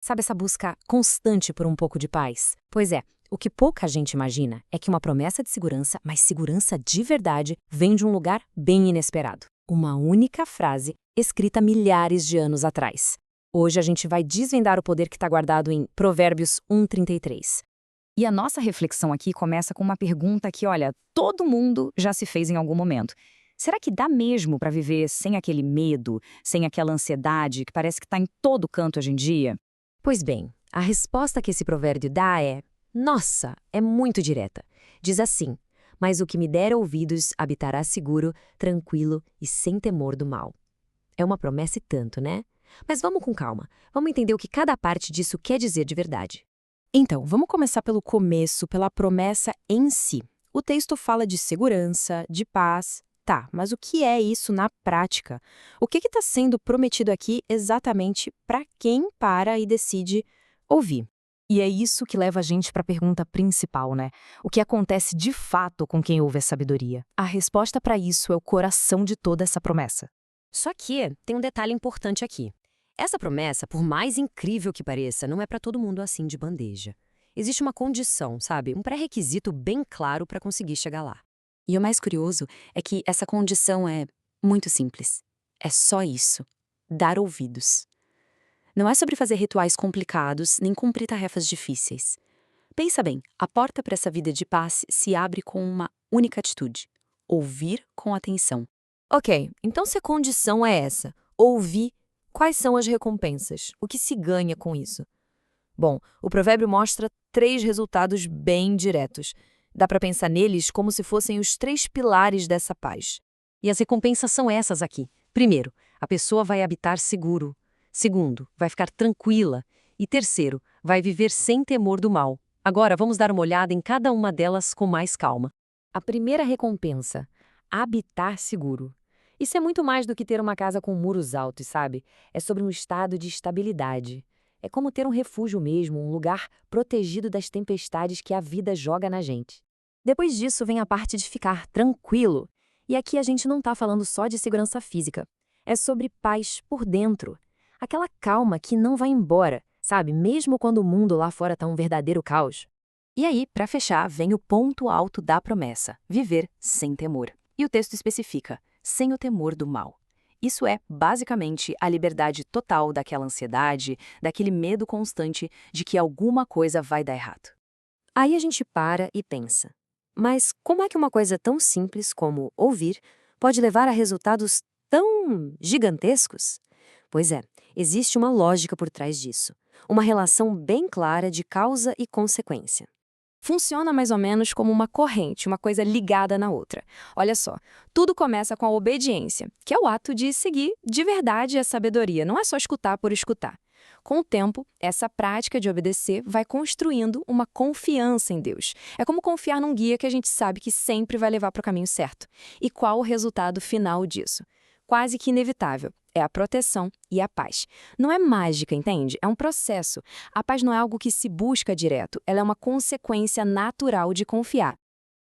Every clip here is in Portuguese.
Sabe essa busca constante por um pouco de paz? Pois é, o que pouca gente imagina é que uma promessa de segurança, mas segurança de verdade, vem de um lugar bem inesperado. Uma única frase escrita milhares de anos atrás. Hoje a gente vai desvendar o poder que está guardado em Provérbios 1:33. E a nossa reflexão aqui começa com uma pergunta que, olha, todo mundo já se fez em algum momento. Será que dá mesmo para viver sem aquele medo, sem aquela ansiedade que parece que está em todo canto hoje em dia? Pois bem, a resposta que esse provérbio dá é: nossa, é muito direta. Diz assim: mas o que me der ouvidos habitará seguro, tranquilo e sem temor do mal. É uma promessa e tanto, né? Mas vamos com calma. Vamos entender o que cada parte disso quer dizer de verdade. Então, vamos começar pelo começo, pela promessa em si. O texto fala de segurança, de paz. Tá, mas o que é isso na prática? O que está sendo prometido aqui exatamente para quem para e decide ouvir? E é isso que leva a gente para a pergunta principal, né? O que acontece de fato com quem ouve a sabedoria? A resposta para isso é o coração de toda essa promessa. Só que tem um detalhe importante aqui. Essa promessa, por mais incrível que pareça, não é para todo mundo assim de bandeja. Existe uma condição, sabe? Um pré-requisito bem claro para conseguir chegar lá. E o mais curioso é que essa condição é muito simples. É só isso: dar ouvidos. Não é sobre fazer rituais complicados nem cumprir tarefas difíceis. Pensa bem, a porta para essa vida de paz se abre com uma única atitude: ouvir com atenção. Ok, então se a condição é essa, ouvir, quais são as recompensas? O que se ganha com isso? Bom, o provérbio mostra 3 resultados bem diretos. Dá para pensar neles como se fossem os 3 pilares dessa paz. E as recompensas são essas aqui. Primeiro, a pessoa vai habitar seguro. Segundo, vai ficar tranquila. E terceiro, vai viver sem temor do mal. Agora vamos dar uma olhada em cada uma delas com mais calma. A primeira recompensa: habitar seguro. Isso é muito mais do que ter uma casa com muros altos, sabe? É sobre um estado de estabilidade. É como ter um refúgio mesmo, um lugar protegido das tempestades que a vida joga na gente. Depois disso vem a parte de ficar tranquilo. E aqui a gente não está falando só de segurança física. É sobre paz por dentro. Aquela calma que não vai embora, sabe? Mesmo quando o mundo lá fora está um verdadeiro caos. E aí, para fechar, vem o ponto alto da promessa: viver sem temor. E o texto especifica: sem o temor do mal. Isso é, basicamente, a liberdade total daquela ansiedade, daquele medo constante de que alguma coisa vai dar errado. Aí a gente para e pensa: mas como é que uma coisa tão simples como ouvir pode levar a resultados tão gigantescos? Pois é, existe uma lógica por trás disso. Uma relação bem clara de causa e consequência. Funciona mais ou menos como uma corrente, uma coisa ligada na outra. Olha só, tudo começa com a obediência, que é o ato de seguir de verdade a sabedoria, não é só escutar por escutar. Com o tempo, essa prática de obedecer vai construindo uma confiança em Deus. É como confiar num guia que a gente sabe que sempre vai levar para o caminho certo. E qual o resultado final disso? Quase que inevitável. É a proteção e a paz. Não é mágica, entende? É um processo. A paz não é algo que se busca direto, ela é uma consequência natural de confiar.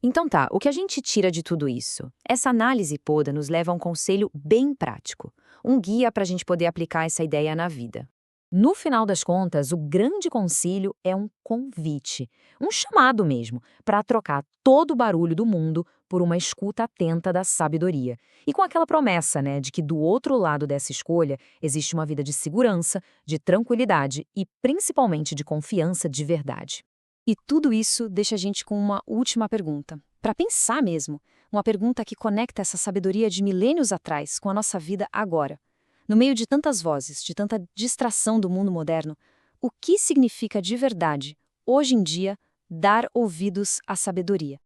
Então tá, o que a gente tira de tudo isso? Essa análise toda nos leva a um conselho bem prático, um guia para a gente poder aplicar essa ideia na vida. No final das contas, o grande concílio é um convite, um chamado mesmo, para trocar todo o barulho do mundo por uma escuta atenta da sabedoria. E com aquela promessa, né, de que do outro lado dessa escolha existe uma vida de segurança, de tranquilidade e principalmente de confiança de verdade. E tudo isso deixa a gente com uma última pergunta, para pensar mesmo, uma pergunta que conecta essa sabedoria de milênios atrás com a nossa vida agora. No meio de tantas vozes, de tanta distração do mundo moderno, o que significa de verdade, hoje em dia, dar ouvidos à sabedoria?